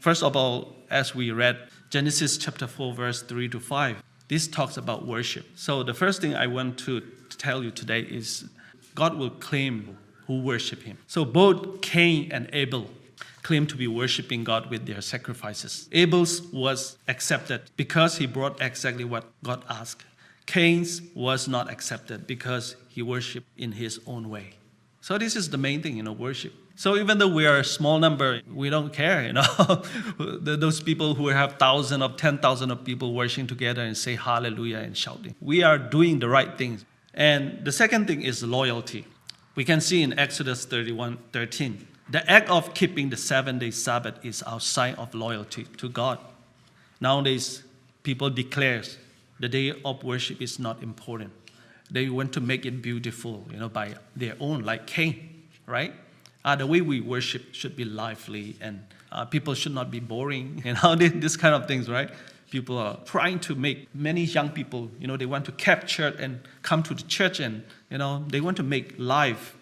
First of all, as we read Genesis chapter 4, verse 3 to 5, this talks about worship. So the first thing I want to tell you today is God will claim who worship him. So both Cain and Abel claim to be worshiping God with their sacrifices. Abel's was accepted because he brought exactly what God asked. Cain's was not accepted because he worshiped in his own way. So this is the main thing, worship. So even though we are a small number, we don't care, Those people who have thousands of 10,000 of people worshiping together and say hallelujah and shouting. We are doing the right things. And the second thing is loyalty. We can see in Exodus 31:13. The act of keeping the 7-day Sabbath is our sign of loyalty to God. Nowadays, people declare the day of worship is not important. They want to make it beautiful, by their own, like Cain, right? The way we worship should be lively, and people should not be boring, this kind of things, right? People are trying to make many young people, they want to capture and come to the church, and, they want to make life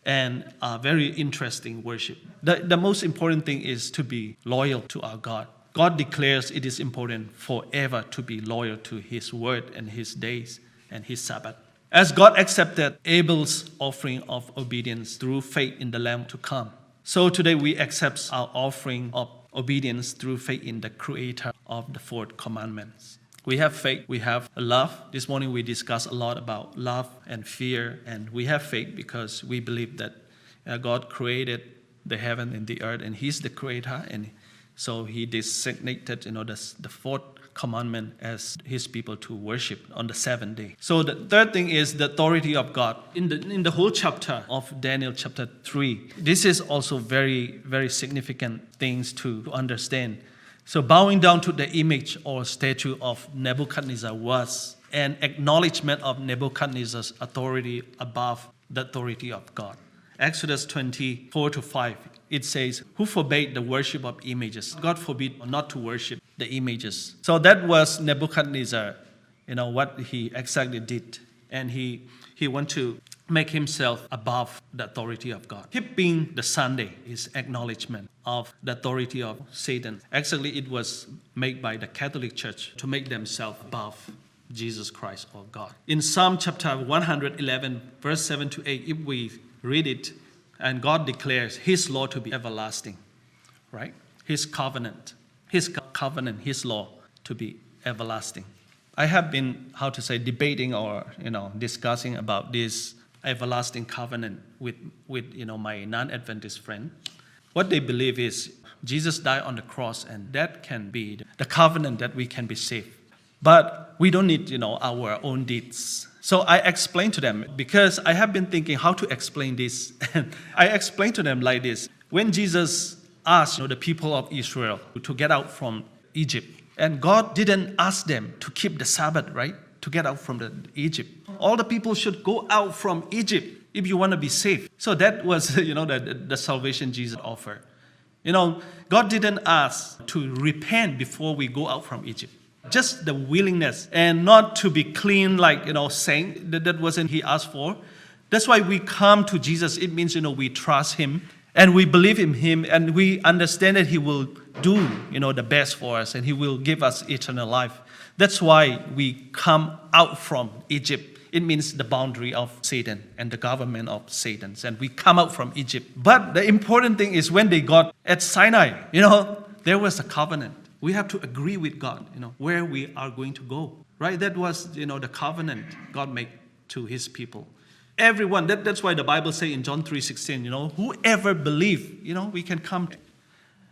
and very interesting worship. The most important thing is to be loyal to our God. God declares it is important forever to be loyal to his word and his days and his Sabbath. As God accepted Abel's offering of obedience through faith in the Lamb to come, so today we accept our offering of obedience through faith in the Creator of the fourth commandments. We have faith, we have love. This morning we discussed a lot about love and fear, and we have faith because we believe that God created the heaven and the earth, and he's the creator, and so he designated the fourth commandment as his people to worship on the 7th day. So the third thing is the authority of God. In the whole chapter of Daniel chapter 3, this is also very, very significant things to understand. So bowing down to the image or statue of Nebuchadnezzar was an acknowledgement of Nebuchadnezzar's authority above the authority of God. Exodus 24:5, it says, who forbade the worship of images? God forbid not to worship the images. So that was Nebuchadnezzar, what he exactly did. And he wanted to make himself above the authority of God. Keeping the Sunday is acknowledgement of the authority of Satan. Actually, it was made by the Catholic Church to make themselves above Jesus Christ or God. In Psalm chapter 111, verse 7 to 8, if we read it, and God declares his law to be everlasting, right? His covenant, his law to be everlasting. I have been, debating or, discussing about this everlasting covenant with my non-Adventist friend. What they believe is Jesus died on the cross, and that can be the covenant that we can be saved. But we don't need, our own deeds. So I explained to them, because I have been thinking how to explain this. And I explained to them like this. When Jesus asked the people of Israel to get out from Egypt, and God didn't ask them to keep the Sabbath, right? To get out from Egypt. All the people should go out from Egypt if you want to be saved. So that was, the salvation Jesus offered. God didn't ask to repent before we go out from Egypt. Just the willingness and not to be clean, saying that wasn't he asked for. That's why we come to Jesus. It means, we trust him and we believe in him and we understand that he will do, the best for us and he will give us eternal life. That's why we come out from Egypt. It means the boundary of Satan and the government of Satan. And we come out from Egypt. But the important thing is when they got at Sinai, there was a covenant. We have to agree with God, where we are going to go, right? That was, the covenant God made to his people. Everyone, that's why the Bible says in John 3:16, whoever believe, we can come.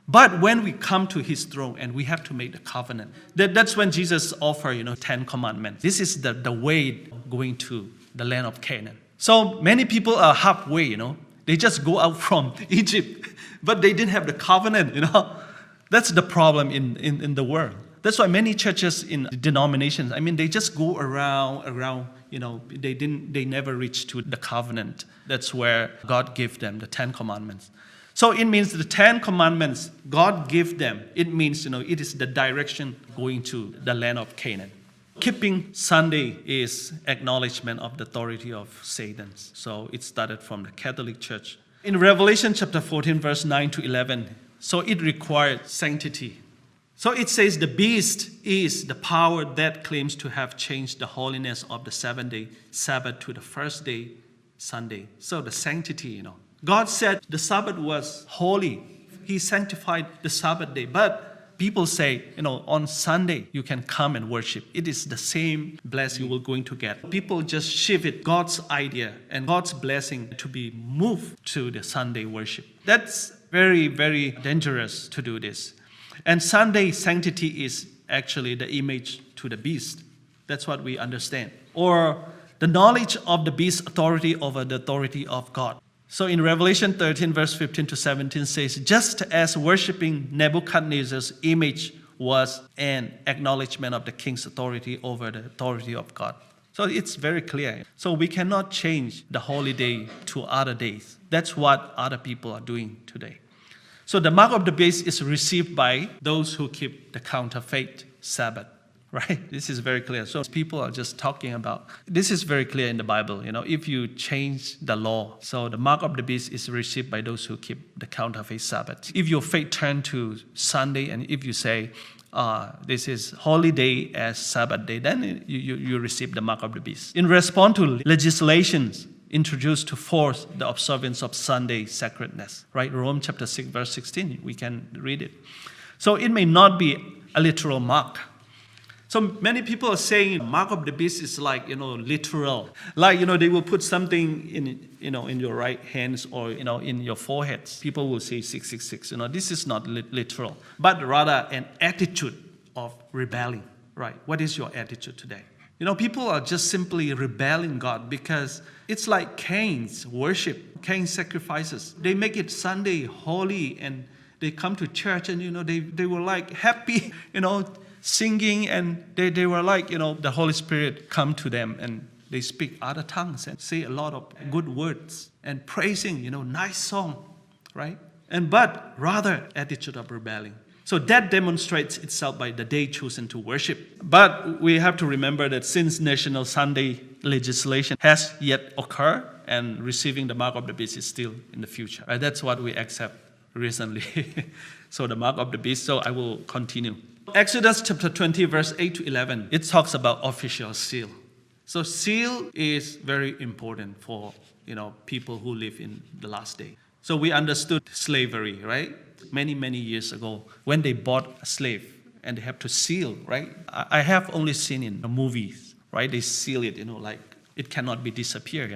But when we come to his throne and we have to make the covenant, that's when Jesus offered, 10 commandments. This is the way going to the land of Canaan. So many people are halfway, They just go out from Egypt, but they didn't have the covenant, That's the problem in the world. That's why many churches in denominations, they just go around, they never reach to the covenant. That's where God gave them the 10 commandments. So it means the 10 commandments God gave them. It means, it is the direction going to the land of Canaan. Keeping Sunday is acknowledgement of the authority of Satan. So it started from the Catholic Church. In Revelation chapter 14, verse 9 to 11, So it required sanctity. So it says the beast is the power that claims to have changed the holiness of the 7-day Sabbath to the first day, Sunday. So the sanctity, God said the Sabbath was holy. He sanctified the Sabbath day. But people say, on Sunday you can come and worship. It is the same blessing you will going to get. People just shift God's idea and God's blessing to be moved to the Sunday worship. That's very, very dangerous to do this. And Sunday sanctity is actually the image to the beast. That's what we understand. Or the knowledge of the beast's authority over the authority of God. So in Revelation 13, verse 15 to 17 says, just as worshiping Nebuchadnezzar's image was an acknowledgement of the king's authority over the authority of God. So it's very clear. So we cannot change the holy day to other days. That's what other people are doing today. So the mark of the beast is received by those who keep the counterfeit Sabbath, right? This is very clear. So people are just talking about, this is very clear in the Bible, if you change the law. So the mark of the beast is received by those who keep the counterfeit Sabbath. If your faith turn to Sunday and if you say, this is holy day as Sabbath day, then you receive the mark of the beast. In response to legislations introduced to force the observance of Sunday sacredness, right? Rome chapter 6, verse 16, we can read it. So it may not be a literal mark. So many people are saying mark of the beast is like, literal. Like, they will put something in your right hands or, in your foreheads. People will say 666. This is not literal, but rather an attitude of rebelling, right? What is your attitude today? People are just simply rebelling God because it's like Cain's worship, Cain's sacrifices. They make it Sunday holy and they come to church and, they were like happy, singing and they were like, the Holy Spirit come to them and they speak other tongues and say a lot of good words and praising, nice song, right? But rather attitude of rebelling. So that demonstrates itself by the day chosen to worship. But we have to remember that since National Sunday legislation has yet occurred and receiving the mark of the beast is still in the future. Right? That's what we accept recently. So the mark of the beast, so I will continue. Exodus chapter 20, verse 8 to 11, it talks about official seal. So seal is very important for, people who live in the last day. So we understood slavery, right? Many years ago, when they bought a slave and they have to seal, right? I have only seen in the movies, right? They seal it, like it cannot be disappear,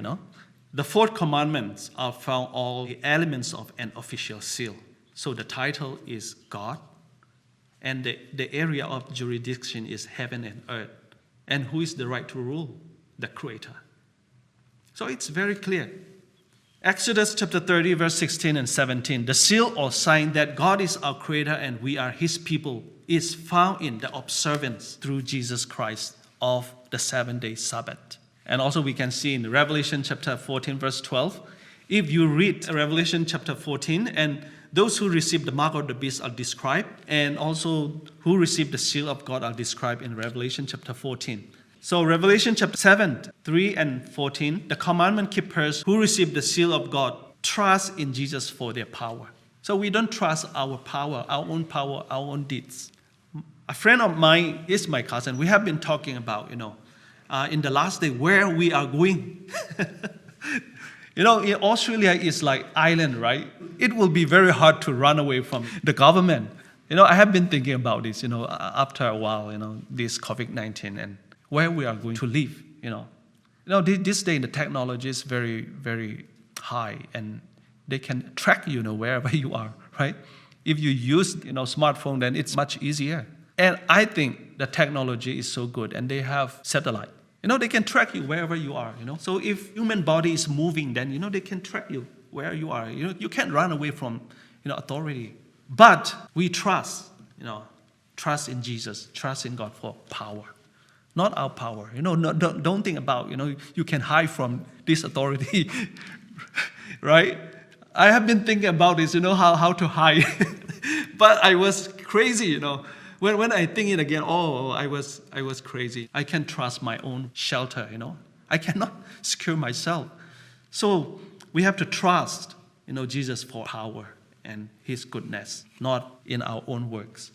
The 4th commandments are found all the elements of an official seal. So the title is God, and the area of jurisdiction is heaven and earth. And who is the right to rule? The Creator. So it's very clear. Exodus chapter 30, verse 16 and 17. The seal or sign that God is our Creator and we are His people is found in the observance through Jesus Christ of the 7-day Sabbath. And also we can see in Revelation chapter 14, verse 12. If you read Revelation chapter 14, and those who receive the mark of the beast are described, and also who receive the seal of God are described in Revelation chapter 14. So Revelation chapter 7, 3 and 14, the commandment keepers who receive the seal of God trust in Jesus for their power. So we don't trust our power, our own deeds. A friend of mine is my cousin. We have been talking about, in the last day where we are going. In Australia is like island, right? It will be very hard to run away from the government. I have been thinking about this, after a while, this COVID-19 and where we are going to live, This day the technology is very, very high and they can track you, wherever you are, right? If you use, smartphone, then it's much easier. And I think the technology is so good and they have satellite. They can track you wherever you are, So if human body is moving, then, they can track you where you are. You can't run away from, authority. But we trust, trust in Jesus, trust in God for power. Not our power. Don't think about, you can hide from this authority, right? I have been thinking about this, how to hide. But I was crazy, When I think it again, I was crazy. I can trust my own shelter, I cannot secure myself. So we have to trust, Jesus for power and his goodness, not in our own works.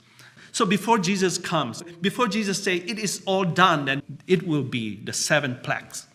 So before Jesus comes, before Jesus says it is all done, then it will be the 7 plagues.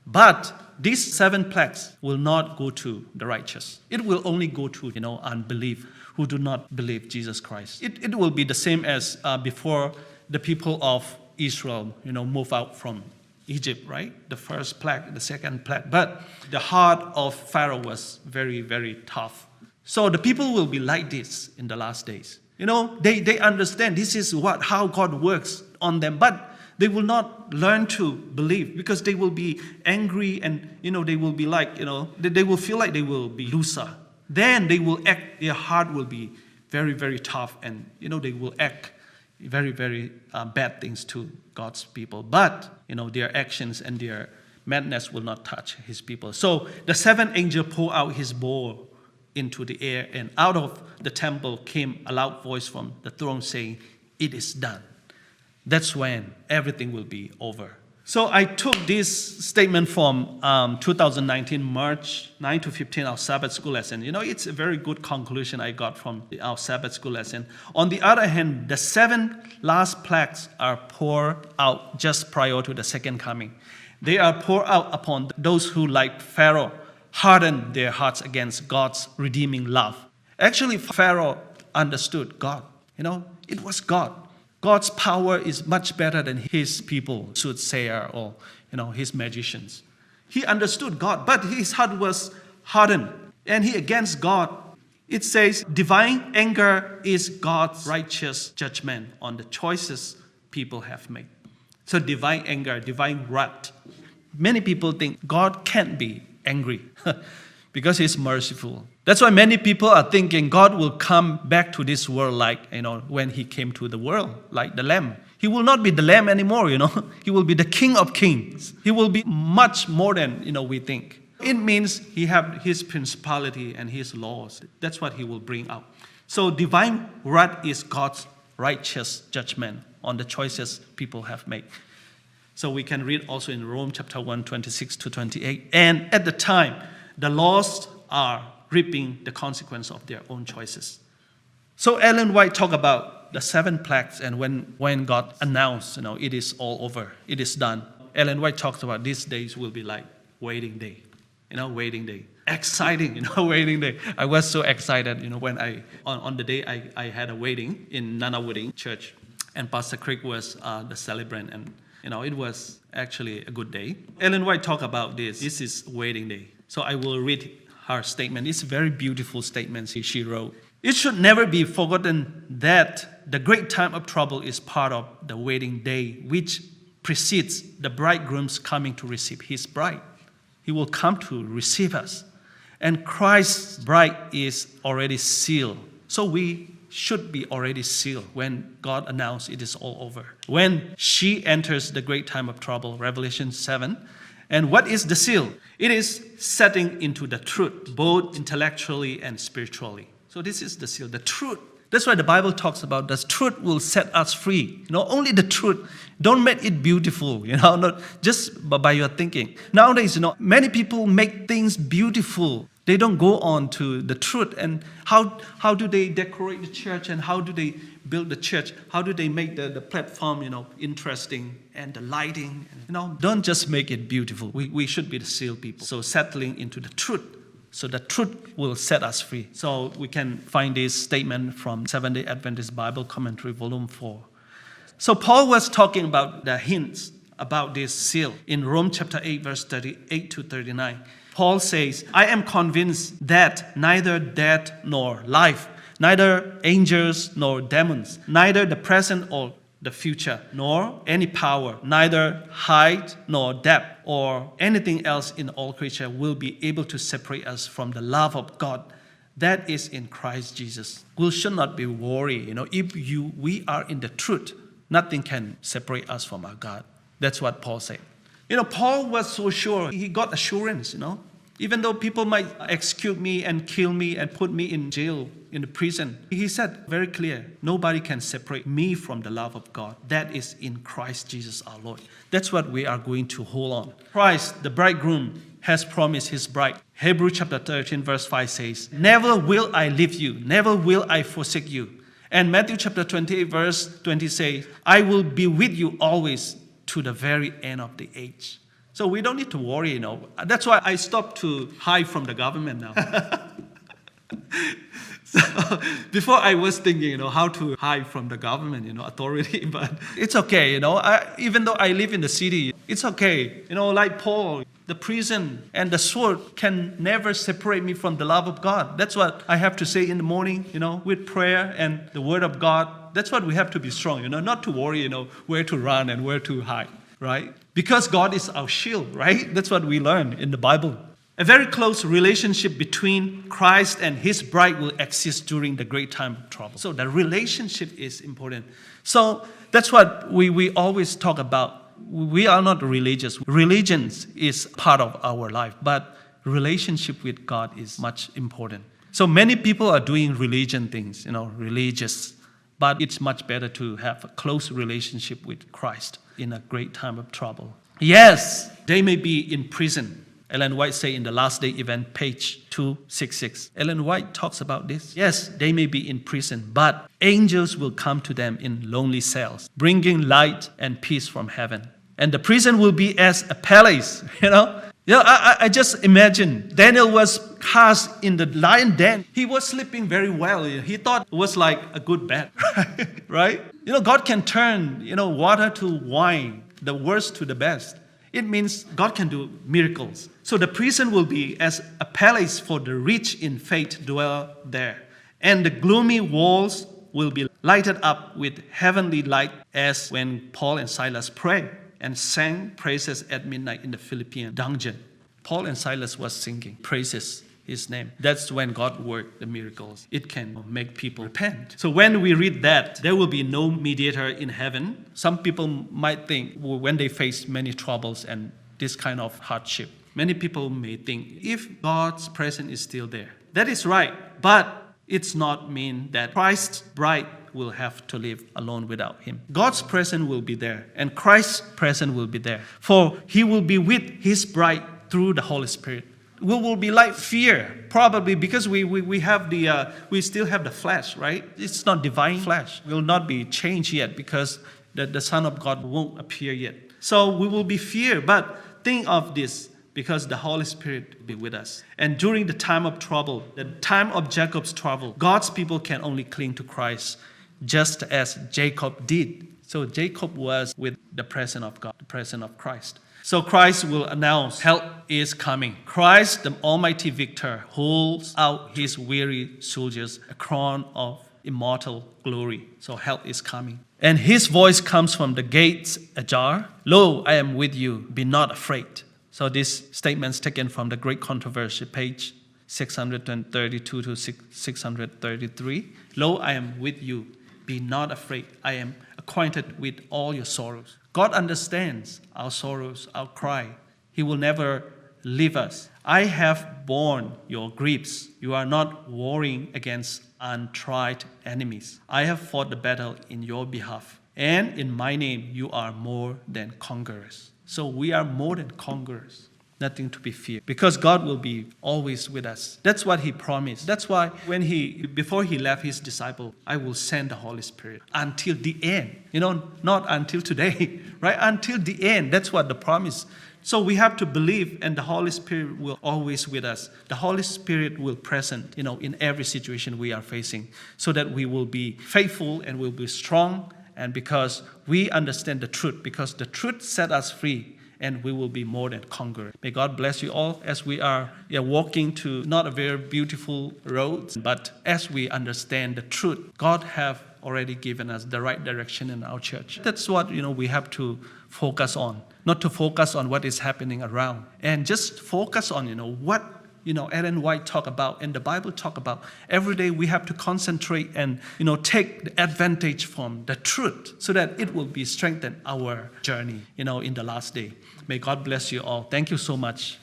But these 7 plagues will not go to the righteous. It will only go to, unbelief, who do not believe Jesus Christ. It will be the same as before the people of Israel, move out from Egypt, right? The first plague, the second plague. But the heart of Pharaoh was very, very tough. So the people will be like this in the last days. They understand this is how God works on them, but they will not learn to believe because they will be angry and, they will be like, they will feel like they will be loser. Then they will act, their heart will be very, very tough and, they will act very, very bad things to God's people. But, their actions and their madness will not touch his people. So the 7th angel poured out his bowl into the air, and out of the temple came a loud voice from the throne saying, "It is done." That's when everything will be over. So I took this statement from 2019, March 9 to 15, our Sabbath school lesson. It's a very good conclusion I got from our Sabbath school lesson. On the other hand, the 7 last plagues are poured out just prior to the second coming. They are poured out upon those who, like Pharaoh, hardened their hearts against God's redeeming love. Actually, Pharaoh understood God. It was God. God's power is much better than his people, soothsayer or, his magicians. He understood God, but his heart was hardened. And he against God. It says, divine anger is God's righteous judgment on the choices people have made. So divine anger, divine wrath. Many people think God can't be angry because he's merciful. That's why many people are thinking God will come back to this world like, when he came to the world, like the lamb. He will not be the lamb anymore, He will be the King of Kings. He will be much more than, we think. It means he have his principality and his laws. That's what he will bring out. So divine wrath is God's righteous judgment on the choices people have made. So we can read also in Rome chapter 1, 26 to 28. And at the time, the lost are reaping the consequence of their own choices. So Ellen White talked about the 7 plagues and when God announced, it is all over, it is done. Ellen White talks about these days will be like waiting day, waiting day. Exciting, waiting day. I was so excited, when on the day I had a wedding in Nanawuding Church, and Pastor Craig was the celebrant, and it was actually a good day. Ellen White talked about this. This is waiting day. So I will read her statement. It's a very beautiful statement she wrote. It should never be forgotten that the great time of trouble is part of the wedding day, which precedes the bridegroom's coming to receive his bride. He will come to receive us. And Christ's bride is already sealed. So we should be already sealed when God announced it is all over. When she enters the great time of trouble, Revelation 7. And what is the seal? It is setting into the truth, both intellectually and spiritually. So this is the seal, the truth. That's why the Bible talks about the truth will set us free. Only the truth. Don't make it beautiful, not just by your thinking. Nowadays, many people make things beautiful. They don't go on to the truth. And how do they decorate the church and how do they build the church? How do they make the platform, interesting and the lighting? Don't just make it beautiful. We should be the seal people. So settling into the truth. So the truth will set us free. So we can find this statement from Seventh-day Adventist Bible Commentary, Volume 4. So Paul was talking about the hints about this seal in Rome chapter 8, verse 38 to 39. Paul says, I am convinced that neither death nor life, neither angels nor demons, neither the present or the future, nor any power, neither height nor depth, or anything else in all creature will be able to separate us from the love of God that is in Christ Jesus. We should not be worried. If we are in the truth, nothing can separate us from our God. That's what Paul said. Paul was so sure. He got assurance, Even though people might execute me and kill me and put me in jail, in the prison, he said very clear, nobody can separate me from the love of God. That is in Christ Jesus our Lord. That's what we are going to hold on. Christ, the bridegroom, has promised his bride. Hebrews chapter 13 verse 5 says, never will I leave you, never will I forsake you. And Matthew chapter 28 verse 20 says, I will be with you always to the very end of the age. So we don't need to worry, That's why I stopped to hide from the government now. So before I was thinking, how to hide from the government, authority, but it's okay, even though I live in the city, it's okay. Like Paul, the prison and the sword can never separate me from the love of God. That's what I have to say in the morning, with prayer and the word of God. That's what we have to be strong, not to worry, where to run and where to hide, right? Because God is our shield, right? That's what we learn in the Bible. A very close relationship between Christ and his bride will exist during the great time of trouble. So the relationship is important. So that's what we always talk about. We are not religious. Religion is part of our life, but relationship with God is much important. So many people are doing religion things, religious, but it's much better to have a close relationship with Christ in a great time of trouble. Yes, they may be in prison. Ellen White say in the Last Day Event, page 266. Ellen White talks about this. Yes, they may be in prison, but angels will come to them in lonely cells, bringing light and peace from heaven. And the prison will be as a palace, I just imagine Daniel was cast in the lion den. He was sleeping very well. He thought it was like a good bed, right? God can turn, water to wine, the worst to the best. It means God can do miracles. So the prison will be as a palace for the rich in faith dwell there. And the gloomy walls will be lighted up with heavenly light, as when Paul and Silas prayed and sang praises at midnight in the Philippian dungeon. Paul and Silas was singing praises, his name. That's when God worked the miracles. It can make people repent. So when we read that, there will be no mediator in heaven. Some people might think when they face many troubles and this kind of hardship, many people may think if God's presence is still there. That is right, but it's not mean that Christ's bride will have to live alone without him. God's presence will be there and Christ's presence will be there. For he will be with his bride through the Holy Spirit. We will be like fear, probably because we still have the flesh, right? It's not divine flesh. Will not be changed yet because the Son of God won't appear yet. So we will be fear, but think of this because the Holy Spirit will be with us. And during the time of trouble, the time of Jacob's trouble, God's people can only cling to Christ, just as Jacob did. So Jacob was with the presence of God, the presence of Christ. So Christ will announce help is coming. Christ, the almighty victor, holds out his weary soldiers a crown of immortal glory. So help is coming. And his voice comes from the gates ajar. Lo, I am with you. Be not afraid. So this statement is taken from the Great Controversy, page 632 to 633. Lo, I am with you. Be not afraid. I am acquainted with all your sorrows. God understands our sorrows, our cry. He will never leave us. I have borne your griefs. You are not warring against untried enemies. I have fought the battle in your behalf. And in my name, you are more than conquerors. So we are more than conquerors. Nothing to be feared. Because God will be always with us. That's what he promised. That's why before he left his disciple, I will send the Holy Spirit until the end. Not until today, right? Until the end. That's what the promise. So we have to believe, and the Holy Spirit will always with us. The Holy Spirit will present, in every situation we are facing, so that we will be faithful and will be strong. And because we understand the truth, because the truth set us free, and we will be more than conquerors. May God bless you all as we are walking to not a very beautiful road, but as we understand the truth, God have already given us the right direction in our church. That's what we have to focus on, not to focus on what is happening around, and just focus on what Ellen White talk about and the Bible talk about. Every day we have to concentrate and take the advantage from the truth so that it will be strengthened our journey in the last day. May God bless you all. Thank you so much.